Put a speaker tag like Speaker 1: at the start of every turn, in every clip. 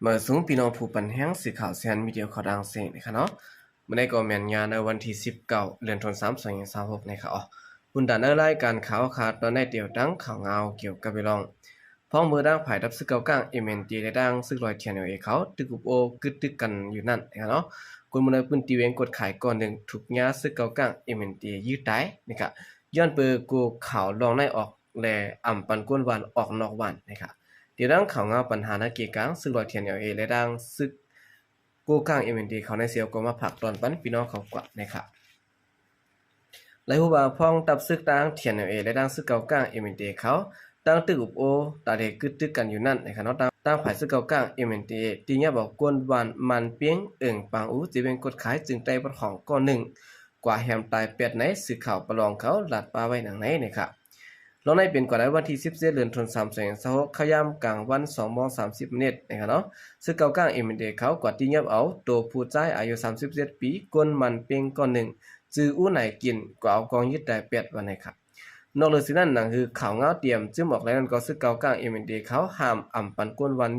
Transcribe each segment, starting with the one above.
Speaker 1: เมื่อสูงพี่น้องผู้ปันแห้งสื่อข่าวเซียนมีเดียวข่าวดังเสียงนะคะเนาะเมื่อในก็แม่นงานในวันที่19เดือนธันวาคม2026นะคะบุญดานรายการข่าวขาดตอนในเดียวดังข่าวเงาเกี่ยวกับไปลองพ้องมือดังภายดับซึกเก่ากลางMNTได้ดังซึกลอยเทียนเอาเขาตึกอุบโอกึดตึกกันอยู่นั่นนะคะเนาะคนมือในปืนตีเวงกดขายก่อนหนึ่งถูกยาซึกเก่ากลางMNTยืดได้นะคะย้อนเปิดกูข่าวลองในออกแลอ่ำปันก้นวันออกนอกวันนะคะเดี๋ยวดังข่าวเงาปัญหานักเกี่ยกลางซึกลอยเทียนเอาและดังซึกกูกลางMNTเขาในเสียวก็มาผักตอนปันพี่น้องเขากว่านะครับหลายผู้บ่าวพ้องตับซึกดังเทียนเอาและดังซึกเก่ากลางMNTเขาตั้งตึกอุบโอตาเด็กกึดตึกกันอยู่นั่นนะครับเนาะตั้งฝ่ายซึกเก่ากลางMNTตีเนี้ยบอกกวนวันมันเปียงปางอูจะเป็นกดขายจึงใจประของก้อนหนึ่งกว่าแฮมตายเป็ดไหนสื่อข่าวประลองเขาหลัดปลาไว้หนังไหนนะครับลงในเป็นกว่าได้วันที่17เดือนธันวาคม2026ขยามกลางวัน2:30 นนะครับเนาะซึกเก่ากลางMNTเขากว่าตีเนี้ยเอาตัวผู้ใจอายุ37ปีกวนมันเปียงก้อนหนึ่งจื้ออู้ไหนกินกว่าเอากองยึดได้เป็ดวันไหนครับนอกเหนือสิ่งนั้นนั่นคือข่าวเงาเตรียมจึงบอกแล้วนั่นก็ซึกเก่ากลางMNTเขาห้ามอ่ำปันกวนวัน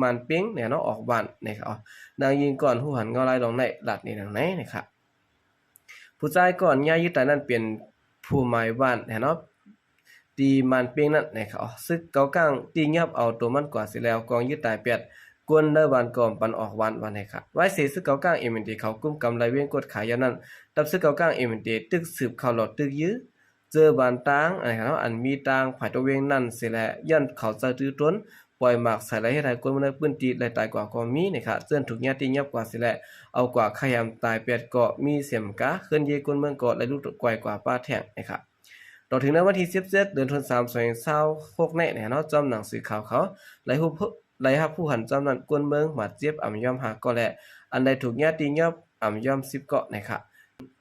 Speaker 1: มันเป้งเนี่ยเนาะออกบ้านนะครับนางยิงก่อนผู้หันเงาไล่ลงในหลัดนี่ดังไหนนะครับผู้ชายก่อนย่ายึดแต่นั้นเป็นผู้หมายบ้านเนาะตีมันเป้งนั่นนะครับซึกเก่ากลางตีเงียบเอาตัวมันกว่าสิแล้วกองยึดตายเปียดกวนเด้อวันก่อนปันออกวันนะครับไว้เสียซึกเก่ากลางMNTเขากุ้มกำไรเว้งกดขายยานั้นตับซึกเก่ากลางMNTตึกสืบข่าวหลอดตึกยื้อเจอบานตางนะครับอันมีตางฝ่ายตัวเวงนั่นเสียแล้วย้อนเขาจะตื้อต้นปล่อยหมากใส่ไหลให้ไทยคนมันปื้นตีไหลตายกว่าก็มีนะครับเสื่อนถูกญาติยับกว่าสิแหละเอากว่าขยามตายเปียดเกาะมีเสียมกะเคลื่อนเยคนเมืองเกาะและลูกกวยกว่าป้าแท่งนะครับต่อถึงในวันที่17เดือนธันวาคม2026เนี่ยเนาะจอมหนังสือข่าวเขาไหลฮับผู้หันจอมนั้นกวนเมืองหมัดเจี๊ยบอ่ำยอมหาก็แหละอันใดถูกญาติยับอ่ำยอม10เกาะนะครับ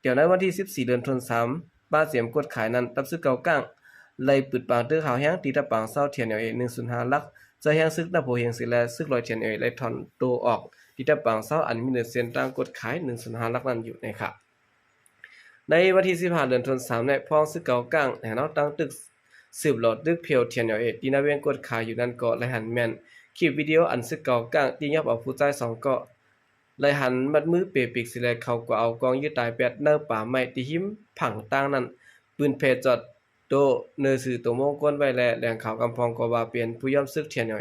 Speaker 1: เดี๋ยวในวันที่14เดือนธันวาคมป้าเสียมกดขายนั้นตับซึกเก่ากลางเลยปิดปางตื้อข่าวแห้งตีตะปางเศร้าเทียนเอา105ลักจะแห้งซึกหน้าโพเฮงสิแลซึกลอยเทียนเลยทอนโตออกที่ตะปางเศร้าอันมีเนื้อเส้นตั้งกดขาย105ลักนั้นอยู่นะครับในวันที่15เดือนธันวาคมในพ้องซึกเก่ากลางเนาะตั้งตึกสืบหลอดตึกเพียวเทียนเอาที่นาเวงกดขายอยู่นั่นก็เลยหันแม่นคลิปวิดีโออันซึกเก่ากลางที่ยับเอาผู้ใจ2ก็เลยหันมัดมือเปปิกสิแลเขาก็เอากองยึดตายแปดเนื้อป่าไม้ที่หิมผังตั้งนั้นปืนเพจอดโตเนื้อสื่อตัวมงคลไว้แลแหล่งข่าวกำพองก็ว่าเป็นผู้ย่อมซึกเทียนเอา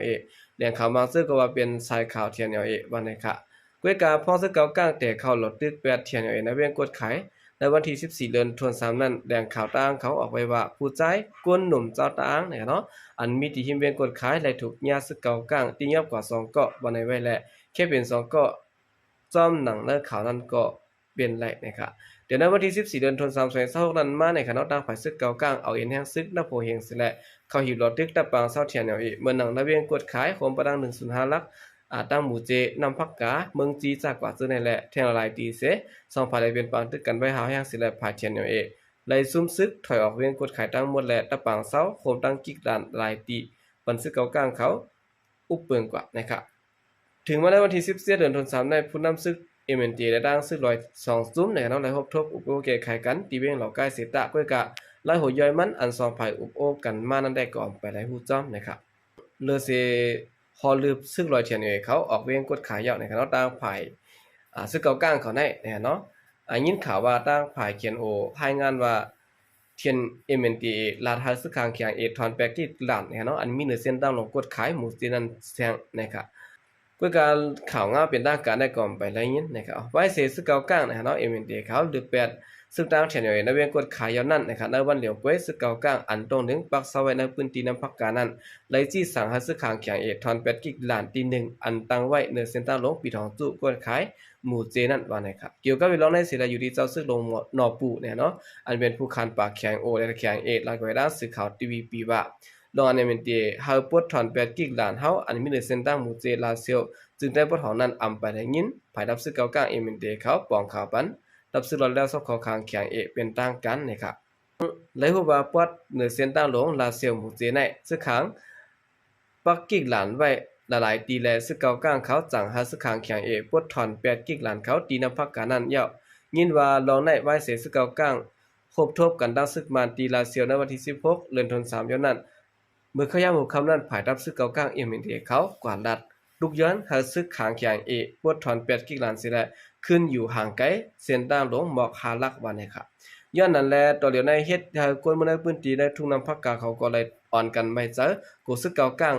Speaker 1: แหล่งข่าวมาซึกก็ว่าเป็นสายข่าวเทียนเอาวันนี้ค่ะกวยกาพ่อซึกเก่ากลางแต่เข้าหลดตึกแปดเทียนเอานะเวียงกดขายในวันที่14เดือนธันวาคมนั้นแหล่งข่าวต่างเขาออกไว้ว่าผู้ใจกวนหนุ่มเจ้าต่างเนี่ยเนาะอันมีที่หิมเวียงกดขายและถูกญาซึกเก่ากลางตียับกว่า2เกาะวันนี้ไว้แลแค่เป็น2เกาะจอมหนังเลิกข่าวนั้นก็เป็นไรนะครับเดี๋ยวในวันที่14เดือนธันวาคม2026นั้นมาในคณะต่างฝ่ายซึกเก่ากลางเอาเอ็นแห่งซึกนับโพเฮงสิแหละเขาหิบหลอดตึกตะปางเศร้าเทียนเอาเมื่อหนังระเวียงกดขายโคมประดัง105ลักตั้งหมู่เจนำพักกาเมืองจีจากกว่าซื้อในแหละแทงละลายตีเส2ฝ่ายได้เป็นปางตึกกันไว้หาแห่งสิแหละผ่ายเทียนเอาไล่ซุ่มซึกถอยออกเวียงกดขายตั้งหมดแหละตะปางเศร้าโคมตั้งกิกด่านลายตีปันซึกเก่ากลางเขาอุบเปิงกว่านะครับถึงมาในวันที่17เดือนธันวาคมในผู้นำซึกMNT และดังซึกลอย2ซุ้มในเนาะหลายฮบทบอุปโอเกขายกันตีเวงเหล่าใกล้เสตะก้วยกะหลายหัวย่อยมันอัน2ฝ่ายอุปโอกันมานั้นได้ก่อนไปหลายฮู้จ้อมนะครับเลอเซฮอลืบซึกลอยเทียนเขาออกเวงกดขายยาวในคณะต่างฝ่ายซึกเก่ากลางเขาได้เนาะยินข่าวว่าต่างฝ่ายเขียนโอรายงานว่าเทียน MNT ลาดหาซึกข้างเคียงทอนแปกที่หลานเนาะอันมีเนื้อเส้นตั้งลงกดขายหมู่ที่นั้นแซงนะครับเพื่อการข่าวงาเป็นด้านการได้ก่อนไปแล้วนี้นะครับไว้เสียซึกเก่ากลางนะครับเนาะMNTเขาหรือ8ซึกต่างเฉยๆในเวียงกดขายยาวนั่นนะครับในวันเหลียวก้วยซึกเก่ากลางอันตรงถึงปักเสาไว้ในพื้นที่น้ำพักการนั้นเลยจี้สั่งให้ซึกข้างเคียงทอน8กิกล้านตี1อันตั้งไว้เนื้อเส้นตั้งลงปีทองจุกดขายหมู่เจนั่นว่านะครับเกี่ยวกับวิลองในศิลาอยู่ที่เจ้าซึกลงนอปูเนี่ยเนาะอันเป็นผู้คันปากแข็งโอและแข็งลายกว่าด้านสื่อข่าวทีวีปีว่าลองอันนี้เป็นที่เฮาปวดถอน8กิกล้านเฮาอันมีเนื้อเส้นตั้งหมู่เจลาเซียวจึงได้ปวดหอนั้นอำไปได้ยินภายดับซึกเก่ากลางMNTเขาปองข่าวปันดับซึกรอดแล้วซอกขอคางแข็งเป็นต่างกันนะครับเลยฮู้ว่าปวดเนื้อเส้นตั้งลงลาเซียวหมู่เจในซึกขังปักกิกล้านไว้ละลายตีแลซึกเก่ากลางเขาจังหาซึกขังแข็งปวดถอน8กิกล้านเขาตีนำพักการนั้นยาวยินว่าลองในไว้เสซึกเก่ากลางครบทบกันดังซึกมันตีลาเซียวในวันที่16เดือนธันวาคมนั้นเมื่อขยามหมู่คำนั้นภายดับซึกเก่ากลางMNTเขากวาดรัด ลูกย้อนหาซึกขางแข็งปวดถอน8กิกล้านสิแลขึ้นอยู่ห่างไกลเส้นต่างลงหมอกหาลักว่านะครับย้อนนั้นแลต่อเหลียวในเฮ็ดให้คนบ่ได้พื้นที่ได้ทุ่งนำภาคกลางเขาก็เลยอ่อนกันไม่เจอกูซึกเก่ากลาง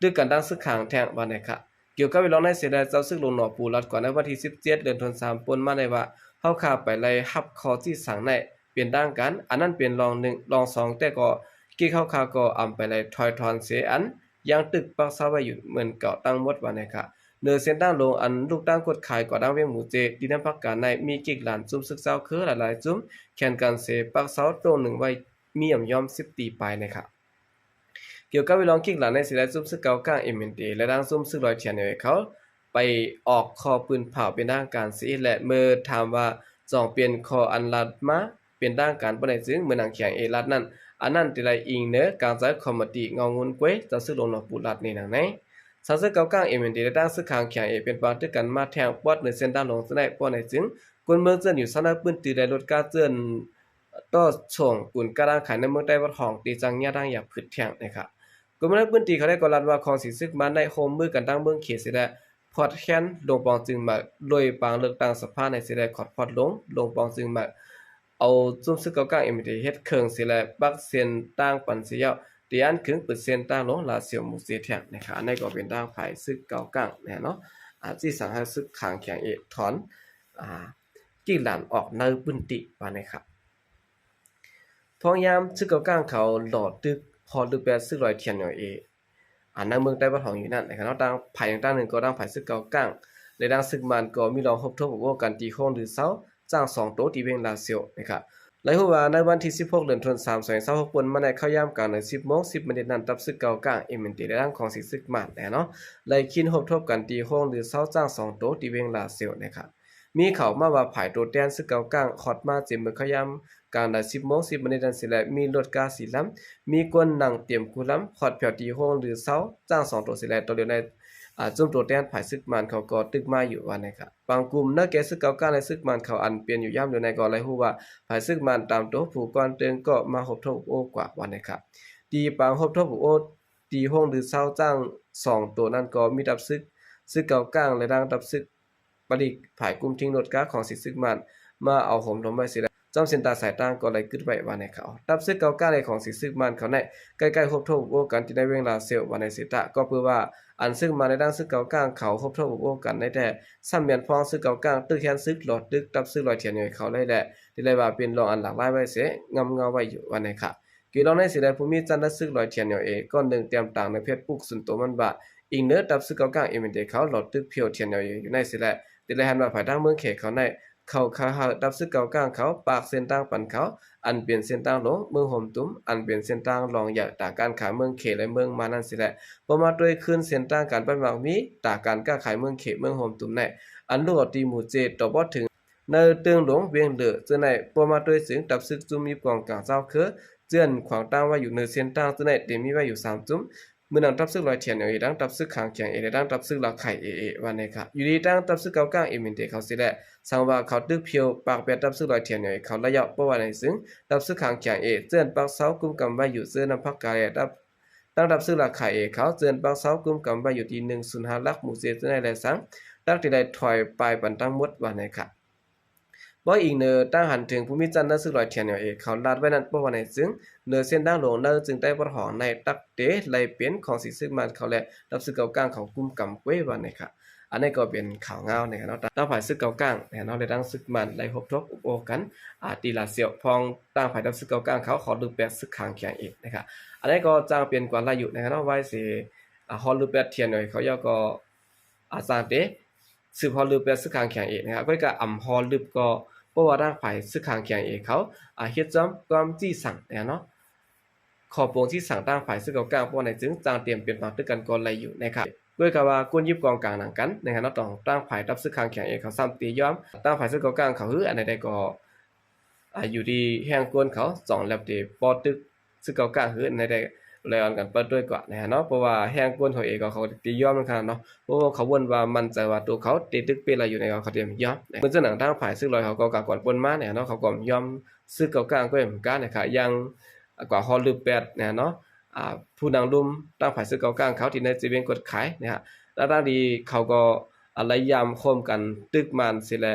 Speaker 1: ด้วยกันดังซึกขางแทงว่านะครับเกี่ยวกับเวลาในเสียดายเจ้าซึกลงหนอปูรัดก่อนในวันที่17เดือนธันวาคมปนมาได้ว่าเฮาขาไปไล่ฮับคอที่สั่งในเปลี่ยนด้านกันอันนั้นเป็นรอง1รอง2แต่ก็กี่เข้าคาก็อำไปไล่ถอยถอนเสียอันยังตึกปักษาไว้อยู่เหมือนเก่าตั้งหมดว่านะครับเนื้อเส้นตั้งลงอันลูกตั้งกดขายก่อดังเวียงหมูเจดินน้ำพักการในมีกิกหลานจุ่มซึกเจ้าคือหลายๆจุ่มแข่นกันเสปักเสาตรงหนึ่งไว้มีย่อม10ตีไปนะครับเกี่ยวกับวิลองกิกหลานในสิได้จุ่มซึกเก่ากลางMNDและดังจุ่มซึกลอยเทียนเนี่ยเขาไปออกคอปืนเผาเป็นด้านการสิและเมื่อถามว่าจองเปลี่ยนคออันลัดมาเป็นด้านการบ่ได้จึงเมื่อนางแข็งลัดนั้นอันนั้นติไลอิงเนอการใช้คอมมติงองุนกวยจะซึกลงนอปูลัดนี่นางไหนสาวซึกเก่ากลางMND และด้านซึกขางแข็งเป็นปางตึกกันมาแทงปอดในเส้นด้านลงสได้ปอดในจึงคนเมืองเจิ้นอยู่ซันปืนตีได้ลดการเจิ้นต่อช่วงกุนกระด้างขายในเมืองใต้วัดห้องตีจังยะดังอยากผึดแทงนะครับกรมนักพื้นที่เขาได้กอลัดว่าของสิซึกมาในโฮมมือกันตั้งเมืองเขตสิได้พอดแค้นลงปองจึงมาโดยปางเลือกตั้งสภาในสิได้ขอดพอดลงปองจึงมาเอาจุ่มซึกเก่ากลางMNDเฮ็ดเครื่องสิได้บักเส้นต่างปันสิยาวเตียนครึ่งเปอร์เซ็นต์ต่างลงลาเซียวหมู่เสียแทงนะครับอันนี้ก็เป็นทางฝ่ายซึกเก่ากลางเนาะที่สั่งให้ซึกขางแข็งถอนกี่หลานออกในพื้นที่ว่านะครับพอยามซึกเก่ากลางเขาหลอดตึกพอดึกแปดซึกลอยเทียนในเมืองใต้บ้านของอยู่นั่นนะครับต่างภายต่างหนึ่งก็ต่างภายซึกเก่ากลางและดังซึกมันก็มีรองพบทบว่ากันตีโค้งหรือเสาจ้าง2โต๊ะที่เวียงลาเซียวนะครับหลายหัวในวันที่16เดือนธันวาคม2026ปนมาในเข้ายามกลางใน10โมง10นาทีนั้นตับซึกเก่ากลางMNDในด้านของสิซึกมันเนาะไล่คินพบทบกันตีโค้งหรือเสาจ้าง2โต๊ะที่เวียงลาเซียวนะครับมีเขามาว่าภายโตแตนซึกเก่ากลางขอดมาเจมือเข้ายามกลางได้10โมง10นาทีนั้นสิและมีรถกาสีล้ำมีกวนนั่งเตรียมกูล้ำขอดเผียวตีโค้งหรือเสาจ้าง2โต๊ะสิและตัวเดียวในจุ่มตัวแตนภายซึกมันเขาก็ตึกมาอยู่ว่านะครับบางกลุ่มนักแก่ซึกเก่ากลางและซึกมันเขาอันเปลี่ยนอยู่ย่ำอยู่ในก็เลยฮู้ว่าภายซึกมันตามโตผู้ก่อนเติงก็มาพบทบโอกว่าว่านะครับตีปางพบทบโอตีโฮงหรือเซาจ้าง2ตัวนั้นก็มีดับซึกเก่ากลางและดังดับซึกปริกภายกลุ่มทิ้งรถกาของสิซึกมันมาเอาห่มทมไว้สิจอมเส้นตาสายต่างก็เลยกึดไว้ว่าในเขาดับซึกเก่ากลางในของสิซึกมันเขาในใกล้ๆพบทบโอกันที่ได้เวลาเซลว่าในสิตะก็เพื่อว่าอันซึ่งมาในด้านซึกเก่ากลางเขาพบทบโอกันในแต่ซ้ำเมียนพองซึกเก่ากลางตึกแขนซึกหลอดตึกดับซึกลอยเทียนอยู่เขาได้แหละที่ได้ว่าเป็นรองอันหลากหลายไว้เสงำเงาไว้อยู่ว่าในค่ะกี่รองในสิได้ภูมิจันทร์ซึกลอยเทียนอยู่ก้อนหนึ่งเตรียมต่างในเพชรปุกสุนโตมันบะอีกเนื้อดับซึกเก่ากลางMNDเขาหลอดตึกเพียวเทียนอยู่ในสิแหละที่ได้หันว่าภายทางเมืองเขตเขาในเขาคาหาดับซึกเก่ากลางเขาปากเส้นต่างปันเขาอันเปลี่ยนเส้นต่างลงเมืองห่มตุ้มอันเปลี่ยนเส้นต่างรองอยากตาการขายเมืองเขตและเมืองมานั่นสิแหละบ่มาด้วยขึ้นเส้นต่างการปันวางมีตาการก้าขายเมืองเขตเมืองห่มตุ้มในอันลูกตีหมู่เจต่อบ่ถึงในเตืองหลงเวียงเหลือจะในบ่มาด้วยถึงดับซึกจุ่มมีกองกลางเจ้าคือเจื้อนขวางตั้งไว้อยู่ในเส้นต่างจะในเต็มมีไว้อยู่3จุ่มเมื่อนั้นดับซึกลอยเทียนดังดับซึกขางแข็งดังดับซึกหลักไข่ว่าในค่ะอยู่ดีดังดับซึกเก่ากลางMNDเขาสิแหละสังว่าเขาตึกเพียวปากแปดดับซึกลอยเทียนเขาระยะบ่ว่าในซึ่งดับซึกขางแข็งเจื้อนปากเสากุมกำไว้อยู่เจื้อนำพักกายดับดังดับซึกหลักไข่เขาเจื้อนปากเสากุมกำไว้อยู่ที่105ลักหมู่เจจะในแลสังดักที่ได้ถอยไปปันตั้งหมดว่าในค่ะบ่อีกเนอตั้งหันถึงภูมิจันทร์ซึกลอยเทียนเขาลาดไว้นั้นบ่ว่าในซึ่งเนื้อเส้นดังหลงเนอจึงได้บ่หอในตักเตไหลเป็นของสิซึกมันเขาและดับซึกเก่ากลางของกุมกำเว้ว่าในค่ะอันนี้ก็เป็นข่าวเงาเนี่ยเนาะตั้งฝ่ายซึกเก่ากลางเนี่ยเนาะเลยตั้งซึกมันไหลพบทบอุปโอกันตีลาเสียวพองตั้งฝ่ายดับซึกเก่ากลางเขาขอดูแปดซึกขางแข็งนะครับอันนี้ก็จ้างเปลี่ยนกว่าลาอยู่นะครับเนาะไว้สิฮอลลูแปดเทียนเขาย่อก็สร้างเตสืบฮอลลูแปดซึกขางแข็งนะครับก็ก็อำฮอลลูก็เพราะว่าร่างฝ่ายซึกขางแข็งเขาเฮ็ดจ้อมความจี้สั่งเนาะขอปงที่สั่งตั้งฝ่ายซึกเก่ากลางเพราะในจึงจางเตรียมเปลี่ยนปางตึกกันก่อนไหลอยู่นะครับด้วยกับว่ากวนยิบกองกลางหนังกันนะครับเนาะต้องตั้งฝ่ายรับซึกขางแข็งเขาซ้ำตีย้อมตั้งฝ่ายซึกเก่ากลางเขาอันใดก็อยู่ดีแห่งกวนเขา2แล้วตีปอตึกซึกเก่ากลางอันใดเลยอ่อนกันเปิดด้วยกว่าเนาะเพราะว่าแห่งกวนเขาก็เขาตีย้อมนั่นครับเนาะเพราะว่าเขาวนว่ามันใจว่าตัวเขาตีตึกเป็นอะไรอยู่ในเขาเตรียมย้อมเหมือนจะหนังตั้งฝ่ายซึกลอยเขาก็กะก่อนปนมาเนาะเขาก็ย้อมซึกเก่ากลางก็เหมือนกันนะครับยังกว่าฮอลลูแปดเนาะผู้นางลุ่มตั้งฝ่ายซึกเก่ากลางเขาที่ในจีเวียงกดขายนะฮะ ตั้งดีเขาก็อะไรยามโคมกันตึกมันสิแล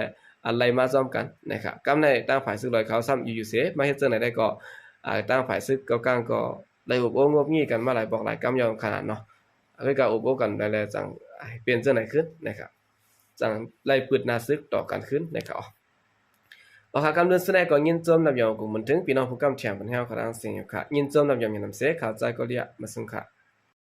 Speaker 1: อะไรมาซ้อมกันนะครับกำในตั้งฝ่ายซึกลอยเขาซ้ำอยู่เสมาเฮ็ดจังไดได้ก็ตั้งฝ่ายซึกเก้ากลางก็ได้อบโอ้งบงี้กันมาหลายบอกหลายกำยอมขนาดเนาะเฮาก็อบโอ้กันได้แล้วจังเปลี่ยนจังไดขึ้นนะครับจังไล่ปึดหน้าซึกต่อกันขึ้นนะครับเอาค่ะกำเดินแสดงก็ยินจมนำยองกูมันถึงพี่น้องผู้กำแถมปัญหาของทางเสียงอยู่ค่ะยินจมนำยองมีน้ำเสข่าวใจก็เรียกมาซึ่งค่ะ